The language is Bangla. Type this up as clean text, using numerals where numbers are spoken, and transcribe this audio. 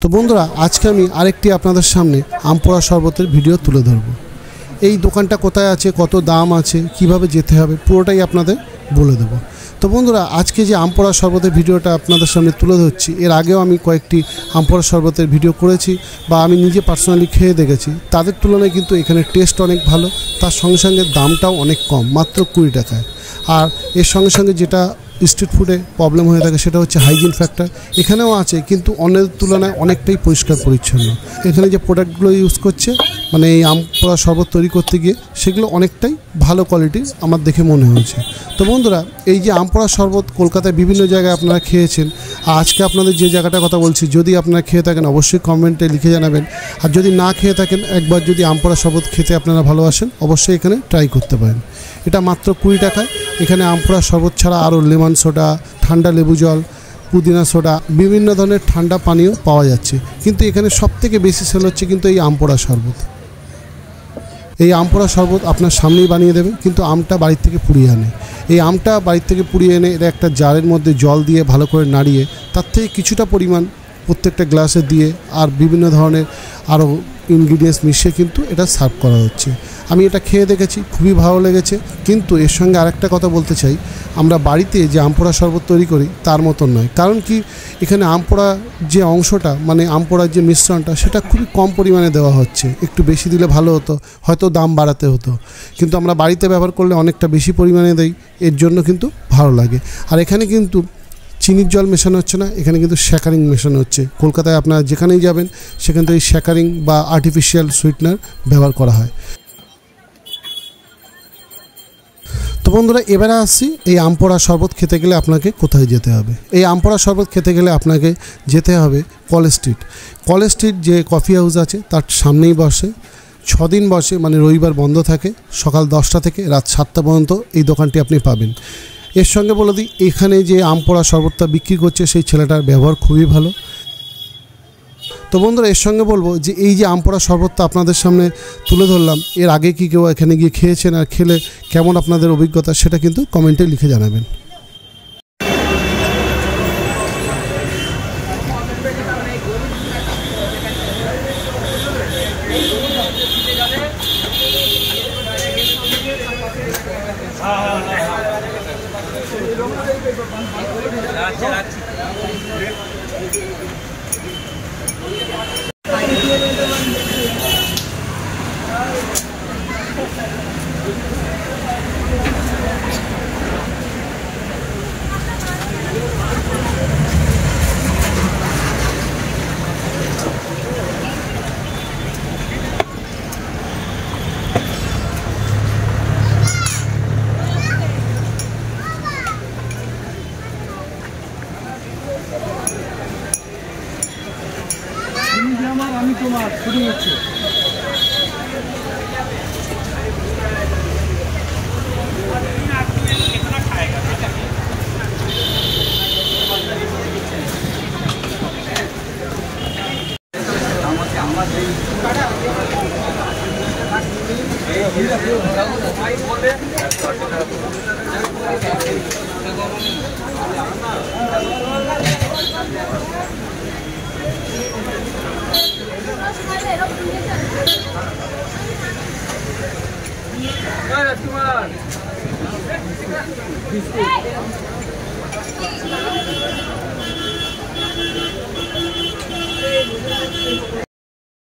তো বন্ধুরা আজকে আমি আরেকটি আপনাদের সামনে আমপোড়া শরবতের ভিডিও তুলে ধরব। এই দোকানটা কোথায় আছে, কত দাম আছে, কিভাবে যেতে হবে পুরোটাই আপনাদের বলে দেব। তো বন্ধুরা আজকে যে আমপোড়া শরবতের ভিডিওটা আপনাদের সামনে তুলে ধরছি, এর আগেও আমি কয়েকটি আমপোড়া শরবতের ভিডিও করেছি বা আমি নিজে পার্সোনালি খেয়ে দেখেছি। তাদের তুলনায় কিন্তু এখানে টেস্ট অনেক ভালো, তার সঙ্গে সঙ্গে দামটাও অনেক কম, মাত্র 20 টাকায়। আর এর সঙ্গে সঙ্গে যেটা স্ট্রিট ফুডে প্রবলেম হয়ে থাকে সেটা হচ্ছে হাইজিন ফ্যাক্টর। এখানেও আছে কিন্তু অন্যের তুলনায় অনেকটাই পরিষ্কার পরিচ্ছন্ন। এখানে যে প্রোডাক্টগুলো ইউজ করছে মানে এই আমপোড়া শরবত তৈরি করতে গিয়ে সেগুলো অনেকটাই ভালো কোয়ালিটির আমার দেখে মনে হয়েছে। তো বন্ধুরা এই যে আমপোড়া শরবত কলকাতায় বিভিন্ন জায়গায় আপনারা খেয়েছেন, আজকে আপনাদের যে জায়গাটার কথা বলছি যদি আপনারা খেয়ে থাকেন অবশ্যই কমেন্টে লিখে জানাবেন। আর যদি না খেয়ে থাকেন, একবার যদি আমপোড়া শরবত খেতে আপনারা ভালোবাসেন অবশ্যই এখানে ট্রাই করতে পারেন। এটা মাত্র 20 টাকায়। এখানে আমপোড়া শরবত ছাড়া আরও লেমন সোডা, ঠান্ডা লেবু জল, পুদিনা সোডা, বিভিন্ন ধরনের ঠান্ডা পানীয় পাওয়া যাচ্ছে। কিন্তু এখানে সবথেকে বেশি সেল হচ্ছে কিন্তু এই আমপোড়া শরবত। এই আমপোড়া শরবত আপনার সামনেই বানিয়ে দেবে, কিন্তু আমটা বাড়ির থেকে পুড়িয়ে আনে। এই আমটা বাড়ির থেকে পুড়িয়ে এনে এটা একটা জারের মধ্যে জল দিয়ে ভালো করে নাড়িয়ে তার থেকে কিছুটা পরিমাণ প্রত্যেকটা গ্লাসে দিয়ে আর বিভিন্ন ধরনের আরও ইনগ্রিডিয়েন্টস মিশিয়ে কিন্তু এটা সার্ভ করা হচ্ছে। আমি এটা খেয়ে দেখেছি, খুবই ভালো লেগেছে। কিন্তু এর সঙ্গে আরেকটা কথা বলতে চাই, আমরা বাড়িতে যে আমপোড়া শরবত তৈরি করি তার মতন নয়। কারণ কি, এখানে আমপোড়া যে অংশটা মানে আমপোড়ার যে মিশ্রণটা সেটা খুবই কম পরিমাণে দেওয়া হচ্ছে। একটু বেশি দিলে ভালো হতো, হয়তো দাম বাড়াতে হতো, কিন্তু আমরা বাড়িতে ব্যবহার করলে অনেকটা বেশি পরিমাণে দেই, এর জন্য কিন্তু ভালো লাগে। আর এখানে কিন্তু চিনির জল মেশানো হচ্ছে না, এখানে কিন্তু শ্যাকারিং মেশানো হচ্ছে। কলকাতায় আপনারা যেখানেই যাবেন সেখান থেকে শ্যাকারিং বা আর্টিফিশিয়াল সুইটনার ব্যবহার করা হয়। তো বন্ধুরা এবারে আসছি এই আমপোড়া শরবত খেতে গেলে আপনাকে কোথায় যেতে হবে। এই আমপোড়া শরবত খেতে গেলে আপনাকে যেতে হবে কলেজ স্ট্রিট। কলেজ স্ট্রিট যে কফি হাউস আছে তার সামনেই বসে, 6 দিন বসে, মানে রবিবার বন্ধ থাকে। সকাল 10টা থেকে রাত 7টা পর্যন্ত এই দোকানটি আপনি পাবেন। এর সঙ্গে বলে দিই, এখানে যে আমপোড়া শরবতটা বিক্রি করছে সেই ছেলেটার ব্যবহার খুবই ভালো। তো বন্ধুরা এর সঙ্গে বলবো যে এই যে আমপোড়া শরবতটা আপনাদের সামনে তুলে ধরলাম, এর আগে কি কেউ এখানে গিয়ে খেয়েছেন আর খেলে কেমন আপনাদের অভিজ্ঞতা সেটা কিন্তু কমেন্টে লিখে জানাবেন। আমি তোমার শুরু হচ্ছে।